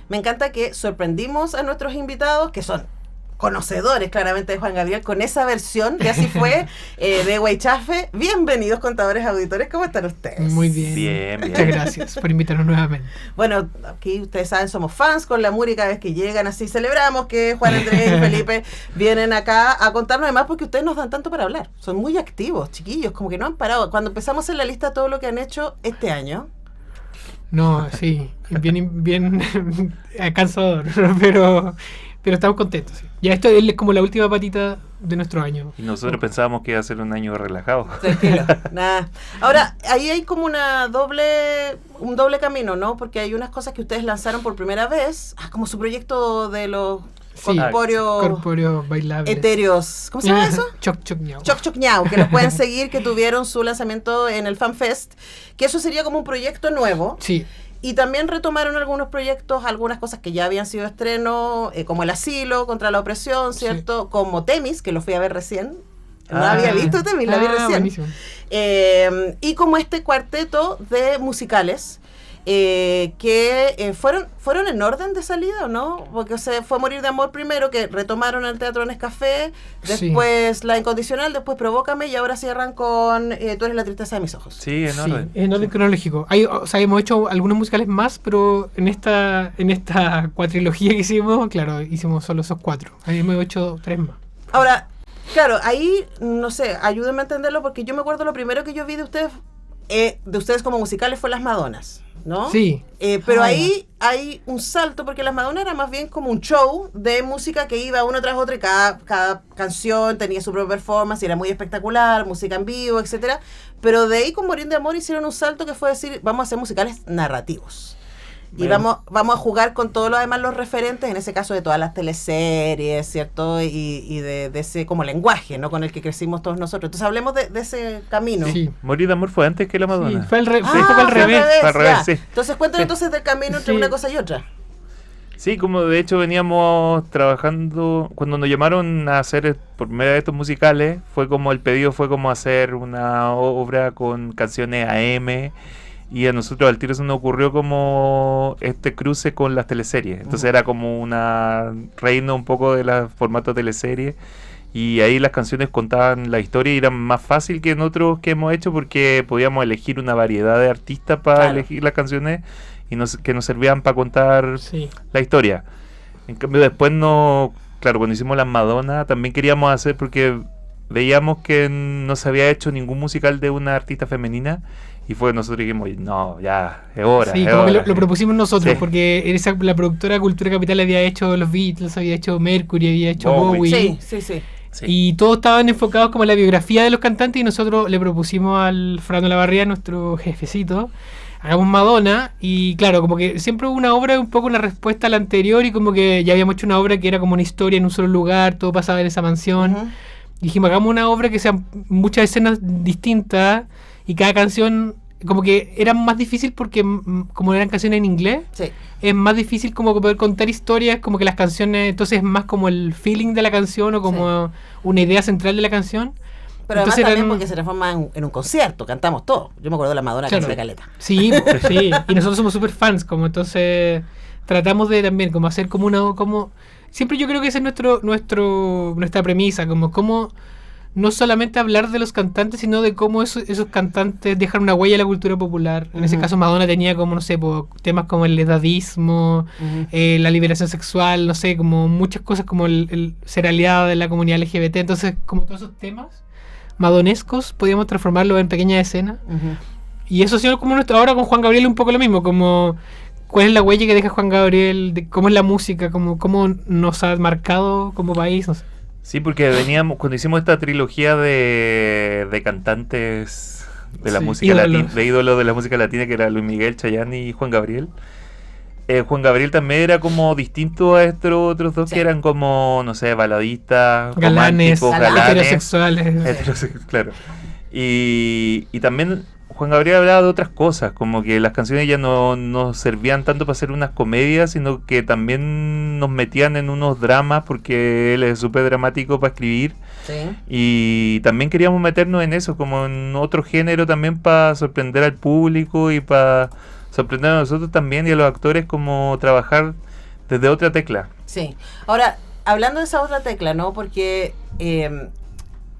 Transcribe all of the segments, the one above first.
me encanta que sorprendimos a nuestros invitados, que son conocedores claramente de Juan Gabriel, con esa versión, y así fue, de Huaychafe. Bienvenidos, contadores auditores, ¿cómo están ustedes? Muy bien. Bien. Muchas gracias por invitarnos nuevamente. Bueno, aquí ustedes saben, somos fans con la Muri, cada vez que llegan así celebramos que Juan Andrés y Felipe vienen acá a contarnos, además porque ustedes nos dan tanto para hablar, son muy activos, chiquillos, como que no han parado. Cuando empezamos en la lista todo lo que han hecho este año, No, sí, bien cansador, pero estamos contentos. Sí. Ya esto es como la última patita de nuestro año. Y nosotros pensábamos que iba a ser un año relajado. tranquilo, nada. Ahora, ahí hay como un doble camino, ¿no? Porque hay unas cosas que ustedes lanzaron por primera vez, como su proyecto de los corpóreos bailables. etéreos. ¿Cómo se llama eso? Choc Choc Ñau. Choc Choc Ñau, que los pueden seguir, que tuvieron su lanzamiento en el FanFest, que eso sería como un proyecto nuevo. Sí. Y también retomaron algunos proyectos, algunas cosas que ya habían sido estreno, como El Asilo, Contra la Opresión, ¿cierto? Sí. Como Temis, que lo fui a ver recién. No había visto Temis, la vi recién. Buenísimo. Y como este cuarteto de musicales, que fueron en orden de salida, ¿o no? Porque fue Morir de Amor primero, que retomaron el Teatro Nescafé, después La Incondicional, después Provócame, y ahora cierran con Tú eres la tristeza de mis ojos. Sí, en orden. Sí, en orden cronológico. Hemos hecho algunos musicales más, pero en esta cuatrilogía que hicimos, claro, hicimos solo esos 4. Ahí hemos hecho 3 más. Ahora, claro, ahí, no sé, ayúdenme a entenderlo, porque yo me acuerdo lo primero que yo vi de ustedes como musicales fue Las Madonas, ¿no? Sí. Pero ahí hay un salto, porque Las Madonas era más bien como un show de música que iba uno tras otro, y cada canción tenía su propia performance y era muy espectacular, música en vivo, etcétera. Pero de ahí con Morir de Amor hicieron un salto que fue decir, vamos a hacer musicales narrativos. Y vamos a jugar con todo lo demás, los referentes, en ese caso de todas las teleseries, ¿cierto? Y de ese como lenguaje, ¿no? Con el que crecimos todos nosotros. Entonces hablemos de ese camino. Sí. Morir de Amor fue antes que La Madonna. Sí, fue al revés. Fue al revés, sí. Entonces cuéntanos entonces del camino entre una cosa y otra. Sí, como de hecho veníamos trabajando, cuando nos llamaron a hacer por primera vez estos musicales, fue como el pedido fue como hacer una obra con canciones AM. Y a nosotros al tiro se nos ocurrió como este cruce con las teleseries. Entonces era como una reino un poco de la formato teleserie. Y ahí las canciones contaban la historia y era más fácil que en otros que hemos hecho porque podíamos elegir una variedad de artistas para elegir las canciones y que nos servían para contar la historia. En cambio después claro, cuando hicimos Las Madonna también queríamos hacer porque veíamos que no se había hecho ningún musical de una artista femenina. Y fue nosotros dijimos, no, ya, es hora. Sí, como que lo propusimos nosotros, porque la productora Cultura Capital había hecho los Beatles, había hecho Mercury, había hecho Bowie. Sí. Y todos estaban enfocados como en la biografía de los cantantes y nosotros le propusimos al Fernando Lavarría, nuestro jefecito, hagamos Madonna. Y claro, como que siempre hubo una obra un poco una respuesta a la anterior y como que ya habíamos hecho una obra que era como una historia en un solo lugar, todo pasaba en esa mansión. Dijimos, hagamos una obra que sean muchas escenas distintas. Y cada canción, como que era más difícil porque como eran canciones en inglés, es más difícil como poder contar historias, como que las canciones, entonces es más como el feeling de la canción o como una idea central de la canción. Pero entonces además también porque se transforma en un concierto, cantamos todo. Yo me acuerdo de La Madonna, claro, que es caleta. Sí, sí, y nosotros somos súper fans, como entonces tratamos de también como hacer como siempre yo creo que esa es nuestra premisa, como no solamente hablar de los cantantes, sino de cómo esos cantantes dejan una huella en la cultura popular. En ese caso Madonna tenía como, no sé, temas como el edadismo, la liberación sexual, no sé, como muchas cosas como el ser aliada de la comunidad LGBT. Entonces, como todos esos temas madonescos, podíamos transformarlos en pequeñas escenas. Y eso ha sido como ahora con Juan Gabriel un poco lo mismo, como cuál es la huella que deja Juan Gabriel, de cómo es la música, cómo nos ha marcado como país, no sé. Sí, porque cuando hicimos esta trilogía de cantantes de la música latina, de ídolos de la música latina, que era Luis Miguel, Chayanne y Juan Gabriel. Juan Gabriel también era como distinto a estos otros dos que eran como, no sé, baladistas, galanes, románticos, heterosexuales. Claro. Y también Juan Gabriel hablaba de otras cosas, como que las canciones ya no servían tanto para hacer unas comedias, sino que también nos metían en unos dramas, porque él es súper dramático para escribir. Y también queríamos meternos en eso, como en otro género también para sorprender al público y para sorprender a nosotros también y a los actores, como trabajar desde otra tecla. Sí. Ahora, hablando de esa otra tecla, ¿no? Porque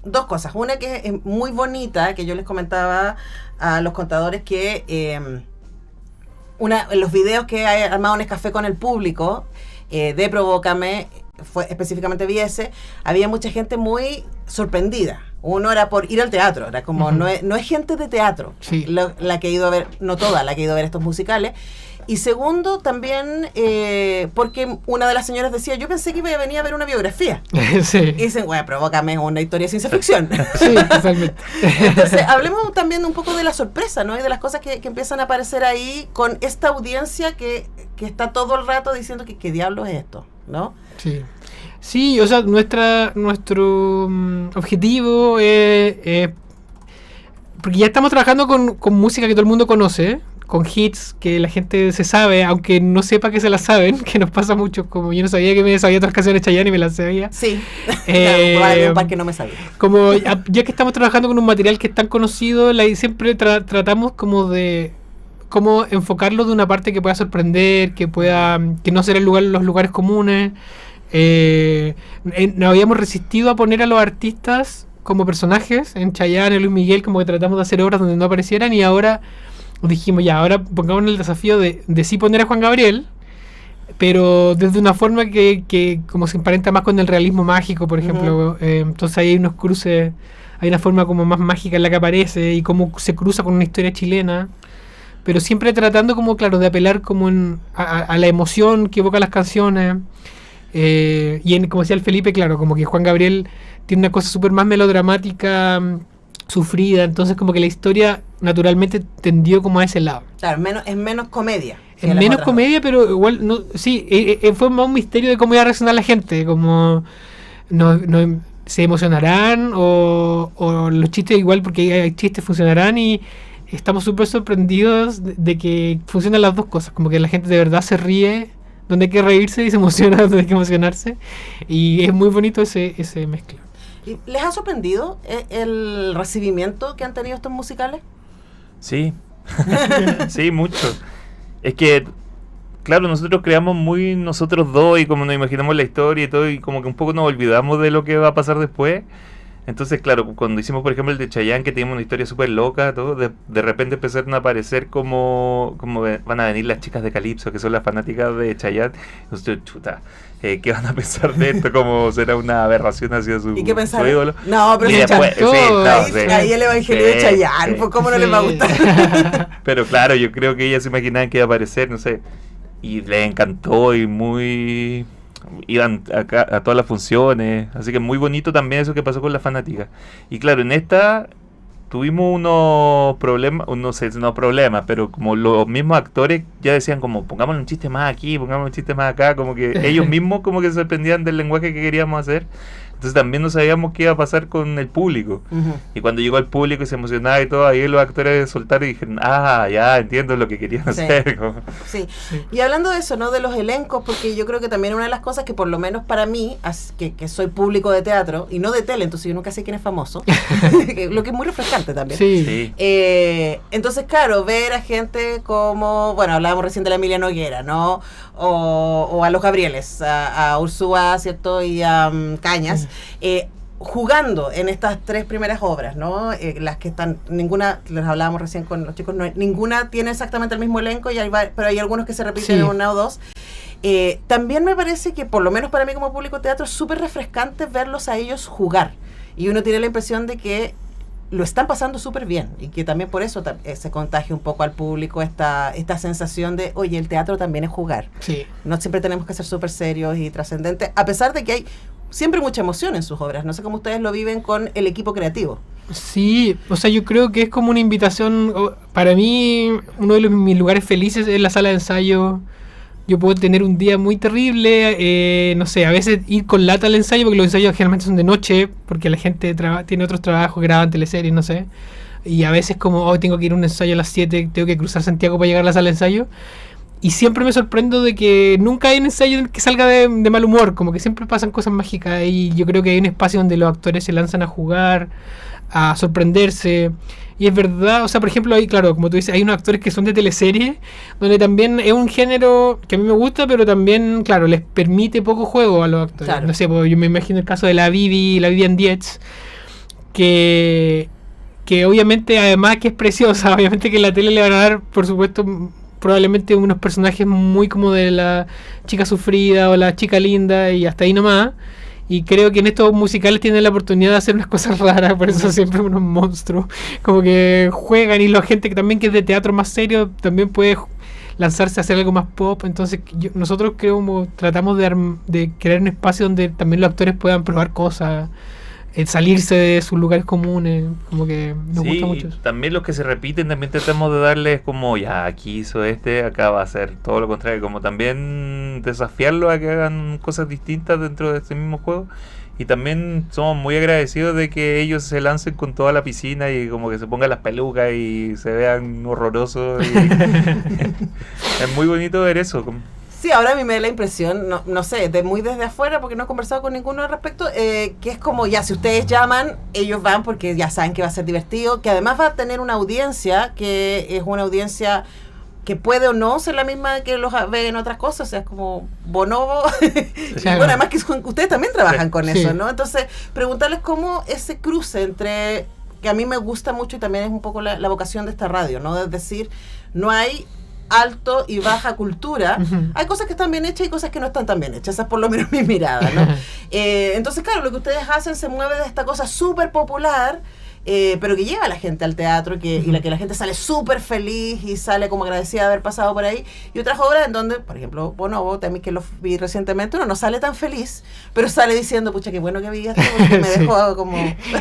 dos cosas. Una que es muy bonita, que yo les comentaba a los contadores que en los videos que ha armado Nescafé con el público de Provócame, fue específicamente Viese, había mucha gente muy sorprendida. Uno era por ir al teatro, era como, no es gente de teatro la que ha ido a ver, no toda la que ha ido a ver estos musicales. Y segundo, también porque una de las señoras decía, yo pensé que iba a venir a ver una biografía. Sí. Y dicen, bueno, Provócame una historia de ciencia ficción. Sí, totalmente. Entonces, hablemos también un poco de la sorpresa, ¿no? Y de las cosas que empiezan a aparecer ahí con esta audiencia que está todo el rato diciendo que qué diablos es esto, ¿no? Sí. Sí, o sea, nuestro objetivo es... porque ya estamos trabajando con música que todo el mundo conoce, con hits que la gente se sabe, aunque no sepa que se las saben, que nos pasa mucho, como yo no sabía que me sabía otras canciones de Chayanne y me las sabía. Sí, claro, un par que no me sabía. Como ya que estamos trabajando con un material que es tan conocido, siempre tratamos como de cómo enfocarlo de una parte que pueda sorprender, que no sea los lugares comunes. Nos habíamos resistido a poner a los artistas como personajes en Chayanne, Luis Miguel, como que tratamos de hacer obras donde no aparecieran, y ahora dijimos ahora pongamos el desafío de sí poner a Juan Gabriel, pero desde una forma que como se emparenta más con el realismo mágico, por ejemplo. Entonces ahí hay unos cruces, hay una forma como más mágica en la que aparece y cómo se cruza con una historia chilena, pero siempre tratando como, claro, de apelar como a la emoción que evoca las canciones. Como decía el Felipe, claro, como que Juan Gabriel tiene una cosa súper más melodramática, sufrida, entonces como que la historia naturalmente tendió como a ese lado. Claro, es menos comedia. Es menos comedia, pero igual, no, sí, fue más un misterio de cómo iba a reaccionar la gente, como se emocionarán o los chistes igual, porque hay chistes funcionarán, y estamos súper sorprendidos de que funcionan las dos cosas, como que la gente de verdad se ríe donde hay que reírse y se emociona donde hay que emocionarse, y es muy bonito ese mezcla. ¿Les ha sorprendido el recibimiento que han tenido estos musicales? Sí, sí, mucho. Es que, claro, nosotros creamos muy nosotros dos y como nos imaginamos la historia y todo, y como que un poco nos olvidamos de lo que va a pasar después. Entonces, claro, cuando hicimos, por ejemplo, el de Chayanne, que teníamos una historia súper loca, todo, de repente empezaron a aparecer como van a venir las chicas de Calypso, que son las fanáticas de Chayanne. Entonces, chuta, ¿qué van a pensar de esto? ¿Cómo será una aberración hacia su ídolo? No, pero y después, ahí el evangelio de Chayanne, pues ¿cómo no les va a gustar? Pero claro, yo creo que ellas se imaginaban que iba a aparecer, no sé, y les encantó y iban a todas las funciones, así que muy bonito también eso que pasó con las fanáticas. Y claro, en esta tuvimos unos problemas, no problemas, pero como los mismos actores ya decían como pongámosle un chiste más aquí, pongámosle un chiste más acá, como que ellos mismos como que se sorprendían del lenguaje que queríamos hacer. Entonces también no sabíamos qué iba a pasar con el público. Y cuando llegó el público y se emocionaba y todo, ahí los actores soltaron y dijeron, ya entiendo lo que querían hacer. Sí. Y hablando de eso, ¿no? De los elencos, porque yo creo que también una de las cosas que por lo menos para mí, que soy público de teatro y no de tele, entonces yo nunca sé quién es famoso, lo que es muy refrescante también. Sí. Entonces, claro, ver a gente como, bueno, hablábamos recién de la Emilia Noguera, ¿no? O a los Gabrieles, a Ursúa, ¿cierto? Y a Cañas. Jugando en estas tres primeras obras, ¿no? Las que están, ninguna, les hablábamos recién con los chicos, ninguna tiene exactamente el mismo elenco, pero hay algunos que se repiten en una o dos. También me parece que, por lo menos para mí como público de teatro, es súper refrescante verlos a ellos jugar. Y uno tiene la impresión de que lo están pasando súper bien y que también por eso se contagia un poco al público esta sensación de, oye, el teatro también es jugar. Sí. No siempre tenemos que ser súper serios y trascendentes, a pesar de que hay siempre mucha emoción en sus obras. No sé cómo ustedes lo viven con el equipo creativo. Sí, o sea, yo creo que es como una invitación. Para mí, uno de mis lugares felices es la sala de ensayo. Yo puedo tener un día muy terrible, no sé, a veces ir con lata al ensayo, porque los ensayos generalmente son de noche, porque la gente tiene otros trabajos, graban teleseries, no sé. Y a veces como, hoy tengo que ir a un ensayo a las 7, tengo que cruzar Santiago para llegar a la sala de ensayo. Y siempre me sorprendo de que nunca hay un ensayo que salga de mal humor, como que siempre pasan cosas mágicas, y yo creo que hay un espacio donde los actores se lanzan a jugar, a sorprenderse. Y es verdad, o sea, por ejemplo, hay, claro, como tú dices, hay unos actores que son de teleserie, donde también es un género que a mí me gusta, pero también, claro, les permite poco juego a los actores. Claro. No sé, pues, yo me imagino el caso de la Vivian Dietz, que obviamente, además que es preciosa, obviamente que en la tele le van a dar, por supuesto, probablemente unos personajes muy como de la chica sufrida o la chica linda y hasta ahí nomás. Y creo que en estos musicales tienen la oportunidad de hacer unas cosas raras, por eso siempre unos monstruos. Como que juegan y la gente que también que es de teatro más serio también puede lanzarse a hacer algo más pop. Entonces nosotros creo como tratamos de crear un espacio donde también los actores puedan probar cosas, salirse de sus lugares comunes, como que nos gusta mucho eso. También los que se repiten, también tratamos de darles como, ya, aquí hizo acá va a ser todo lo contrario, como también desafiarlos a que hagan cosas distintas dentro de este mismo juego. Y también somos muy agradecidos de que ellos se lancen con toda la piscina y como que se pongan las pelucas y se vean horrorosos. Es muy bonito ver eso. Sí, ahora a mí me da la impresión, no sé, muy desde afuera, porque no he conversado con ninguno al respecto, que es como, ya, si ustedes llaman, ellos van porque ya saben que va a ser divertido, que además va a tener una audiencia, que es una audiencia que puede o no ser la misma que los ve en otras cosas, o sea, es como Bonobo, y bueno, además que ustedes también trabajan con eso, ¿no? Entonces, preguntarles cómo ese cruce entre, que a mí me gusta mucho y también es un poco la vocación de esta radio, ¿no? Es decir, no hay alto y baja cultura. Uh-huh. Hay cosas que están bien hechas y cosas que no están tan bien hechas. Esa es por lo menos mi mirada, ¿no? Entonces, claro, lo que ustedes hacen se mueve de esta cosa súper popular, pero que lleva a la gente al teatro y la que la gente sale súper feliz y sale como agradecida de haber pasado por ahí. Y otras obras en donde, por ejemplo, Bonobo, también que lo vi recientemente, uno no sale tan feliz, pero sale diciendo, pucha, qué bueno que vi esto, porque me dejó como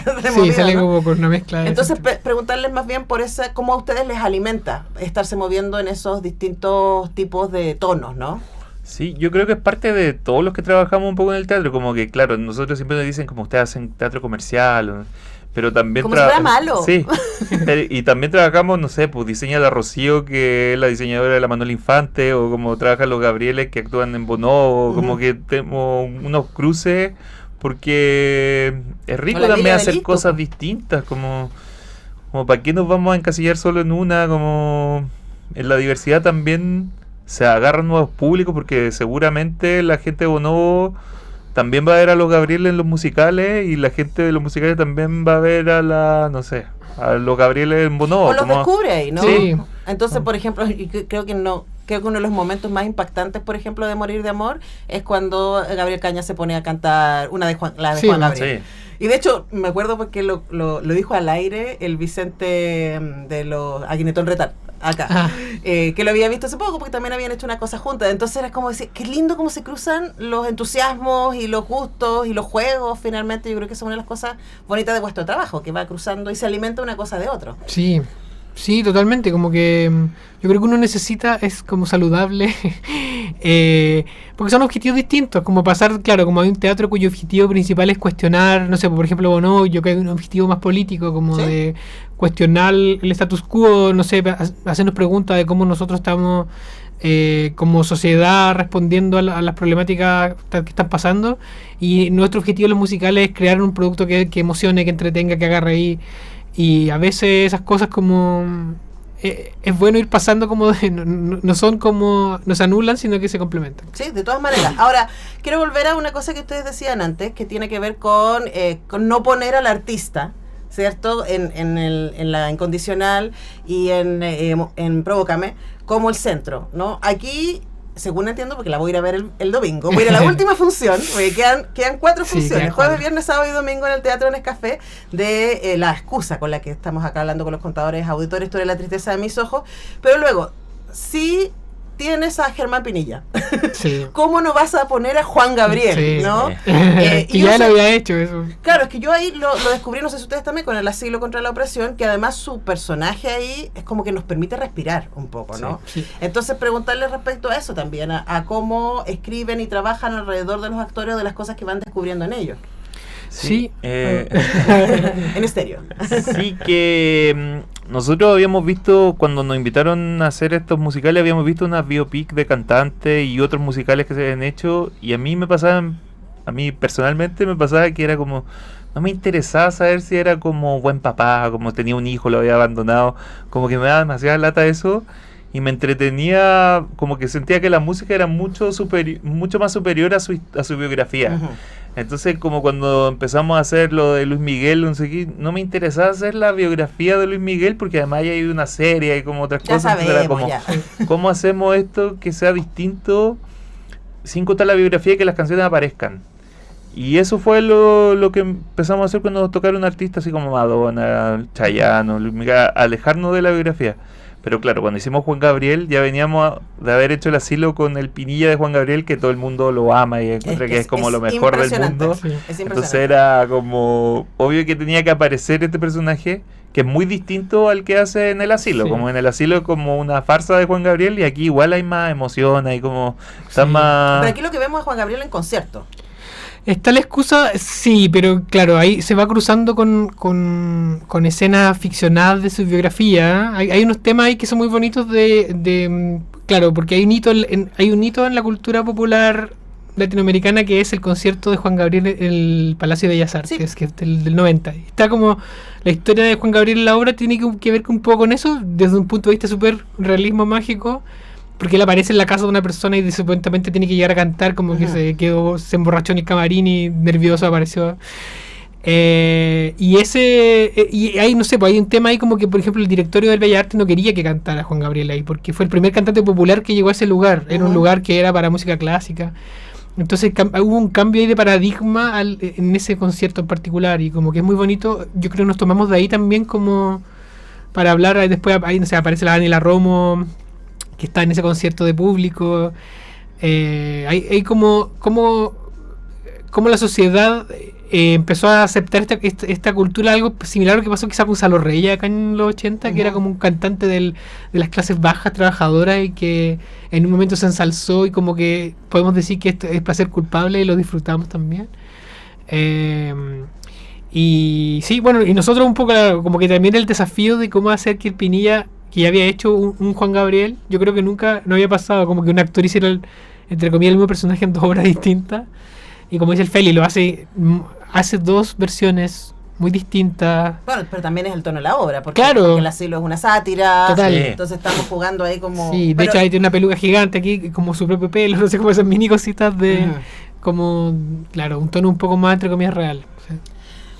removido, sí, sale, ¿no? Como con una mezcla. Entonces, preguntarles más bien por esa, cómo a ustedes les alimenta estarse moviendo en esos distintos tipos de tonos, ¿no? Sí, yo creo que es parte de todos los que trabajamos un poco en el teatro, como que, claro, nosotros siempre nos dicen como ustedes hacen teatro comercial, pero también como si fuera malo. Sí, y también trabajamos, no sé, pues diseña la Rocío, que es la diseñadora de la Manuel Infante, o como trabajan los Gabrieles que actúan en Bonobo, como que tenemos unos cruces, porque es rico también hacer cosas distintas, como para qué nos vamos a encasillar solo en una, como en la diversidad también se agarran nuevos públicos, porque seguramente la gente de Bonobo también va a ver a los Gabrieles en los musicales, y la gente de los musicales también va a ver a a los Gabrieles en Bonobo. O los descubre ahí, ¿no? Sí. Entonces, por ejemplo, creo que uno de los momentos más impactantes, por ejemplo, de Morir de Amor, es cuando Gabriel Caña se pone a cantar una de Juan Gabriel. Sí. Y de hecho, me acuerdo porque lo dijo al aire el Vicente de los Aguinetón Retal, acá, que lo había visto hace poco porque también habían hecho una cosa juntas. Entonces era como decir, qué lindo cómo se cruzan los entusiasmos y los gustos y los juegos. Finalmente yo creo que es una de las cosas bonitas de vuestro trabajo, que va cruzando y se alimenta una cosa de otro. Sí. Sí, totalmente, como que yo creo que uno necesita, es como saludable, porque son objetivos distintos, como pasar, claro, como hay un teatro cuyo objetivo principal es cuestionar, no sé, por ejemplo, Bonobo, yo creo que hay un objetivo más político, como ¿sí? de cuestionar el status quo, no sé, hacernos preguntas de cómo nosotros estamos como sociedad respondiendo a las problemáticas que están pasando, y nuestro objetivo en los musicales es crear un producto que emocione, que entretenga, que agarre ahí. Y a veces esas cosas como es bueno ir pasando como no son como no se anulan, sino que se complementan. Sí, de todas maneras. Ahora, quiero volver a una cosa que ustedes decían antes, que tiene que ver con no poner al artista, ¿cierto? En la incondicional y en Provócame como el centro, ¿no? Aquí, según entiendo, porque la voy a ir a ver el domingo, voy a ir a la última función, porque quedan 4 funciones, jueves, viernes, sábado y domingo en el Teatro Nescafé, de La Excusa, con la que estamos acá hablando con los contadores auditores, Historia de la tristeza de mis ojos, pero luego, sí tienes a Germán Pinilla, sí. ¿Cómo no vas a poner a Juan Gabriel? Sí. ¿No? Y ya lo había hecho eso. Claro, es que yo ahí lo descubrí, no sé si ustedes también, con el Asilo contra la Opresión, que además su personaje ahí es como que nos permite respirar un poco, ¿no? Sí, sí. Entonces preguntarle respecto a eso también, a cómo escriben y trabajan alrededor de los actores o de las cosas que van descubriendo en ellos. Sí. En estéreo. Sí, que nosotros habíamos visto, cuando nos invitaron a hacer estos musicales, habíamos visto unas biopic de cantantes y otros musicales que se habían hecho, y a mí personalmente me pasaba que era como, no me interesaba saber si era como buen papá, como tenía un hijo, lo había abandonado, como que me daba demasiada lata eso. Y me entretenía, como que sentía que la música era mucho más superior a su biografía. Ujú. Entonces, como cuando empezamos a hacer lo de Luis Miguel, no sé qué, no me interesaba hacer la biografía de Luis Miguel, porque además ya hay una serie, hay como otras Ya cosas. Entonces era sabemos, como, ya. ¿cómo hacemos esto que sea distinto sin contar la biografía y que las canciones aparezcan? Y eso fue lo que empezamos a hacer cuando nos tocaron artistas así como Madonna, Chayanne, Luis Miguel, alejarnos de la biografía. Pero claro, cuando hicimos Juan Gabriel, ya veníamos de haber hecho el asilo con el Pinilla de Juan Gabriel, que todo el mundo lo ama y encuentra que es como lo mejor del impresionante. mundo. Sí. Es Entonces impresionante. era como obvio que tenía que aparecer este personaje, que es muy distinto al que hace en el asilo. Sí. Como en el asilo es como una farsa de Juan Gabriel, y aquí igual hay más emoción, hay como... Está Sí. más... Pero aquí lo que vemos es Juan Gabriel en concierto. Está la excusa, sí, pero claro, ahí se va cruzando con escenas ficcionadas de su biografía. Hay unos temas ahí que son muy bonitos claro, porque hay un hito en la cultura popular latinoamericana, que es el concierto de Juan Gabriel en el Palacio de Bellas Artes, Sí. que es del 90. Está como la historia de Juan Gabriel en la obra tiene que ver un poco con eso, desde un punto de vista súper realismo mágico. Porque él aparece en la casa de una persona y supuestamente tiene que llegar a cantar, como que Ujú. se emborrachó en el camarín y nervioso apareció. Y ahí no sé, pues hay un tema ahí como que, por ejemplo, el directorio del Bellas Artes no quería que cantara Juan Gabriel ahí, porque fue el primer cantante popular que llegó a ese lugar. Era un Ujú. lugar que era para música clásica. Entonces hubo un cambio ahí de paradigma en ese concierto en particular, y como que es muy bonito. Yo creo que nos tomamos de ahí también como para hablar. Después ahí, no sé, aparece la Daniela Romo, que está en ese concierto de público. Hay como la sociedad empezó a aceptar esta cultura, algo similar a lo que pasó quizá con Salo Reyes acá en los 80, que era como un cantante de las clases bajas trabajadoras, y que en un momento se ensalzó, y como que podemos decir que esto es placer culpable y lo disfrutamos también. Y sí, bueno, y nosotros un poco como que también el desafío de cómo hacer que el Pinilla, que ya había hecho un Juan Gabriel, yo creo que nunca no había pasado como que un actor hiciera entre comillas el mismo personaje en dos obras distintas. Y como dice el Feli, hace dos versiones muy distintas. Bueno, pero también es el tono de la obra, porque, Claro. porque el asilo es una sátira. Total. Sí. Entonces estamos jugando ahí como... Sí, de pero- hecho ahí tiene una peluca gigante aquí, como su propio pelo, no sé, como esas mini cositas de... Ujú. Como, claro, un tono un poco más entre comillas real. Sí.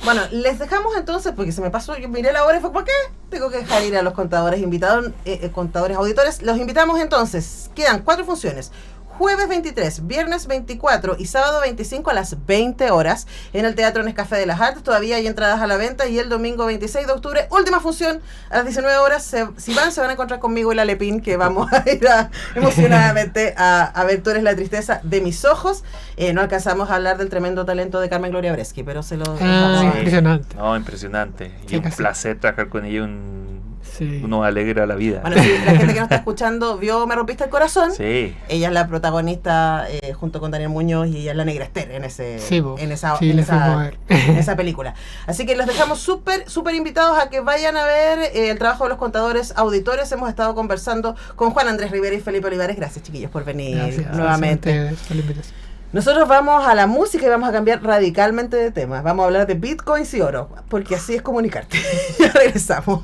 Bueno, les dejamos entonces, porque se me pasó, yo miré la hora y fue, ¿por qué? Tengo que dejar ir a los contadores invitados, contadores auditores. Los invitamos entonces, quedan 4 funciones. Jueves 23, viernes 24 y sábado 25 a las 20 horas en el Teatro Nescafé de las Artes. Todavía hay entradas a la venta, y el domingo 26 de octubre, última función a las 19 horas. Si van, se van a encontrar conmigo y la Lepín, que vamos a ir emocionadamente a ver Tú eres la tristeza de mis ojos. No alcanzamos a hablar del tremendo talento de Carmen Gloria Breschi, pero se lo dejamos Ah, a- impresionante. No, impresionante. Y Sí, un casi. placer trabajar con ella, Sí. uno alegra la vida. Bueno, si la gente que nos está escuchando vio Me rompiste el corazón, Sí. ella es la protagonista junto con Daniel Muñoz, y ella es la Negra Esther en Sí, po. esa Sí, le fuimos a ver. en esa película. Así que los dejamos súper invitados a que vayan a ver el trabajo de los contadores auditores. Hemos estado conversando con Juan Andrés Rivera y Felipe Olivares. Gracias, chiquillos, por venir Gracias nuevamente. a ustedes por la invitación. Nosotros vamos a la música y vamos a cambiar radicalmente de tema. Vamos a hablar de bitcoins y oro, porque así es comunicarte. Ya regresamos.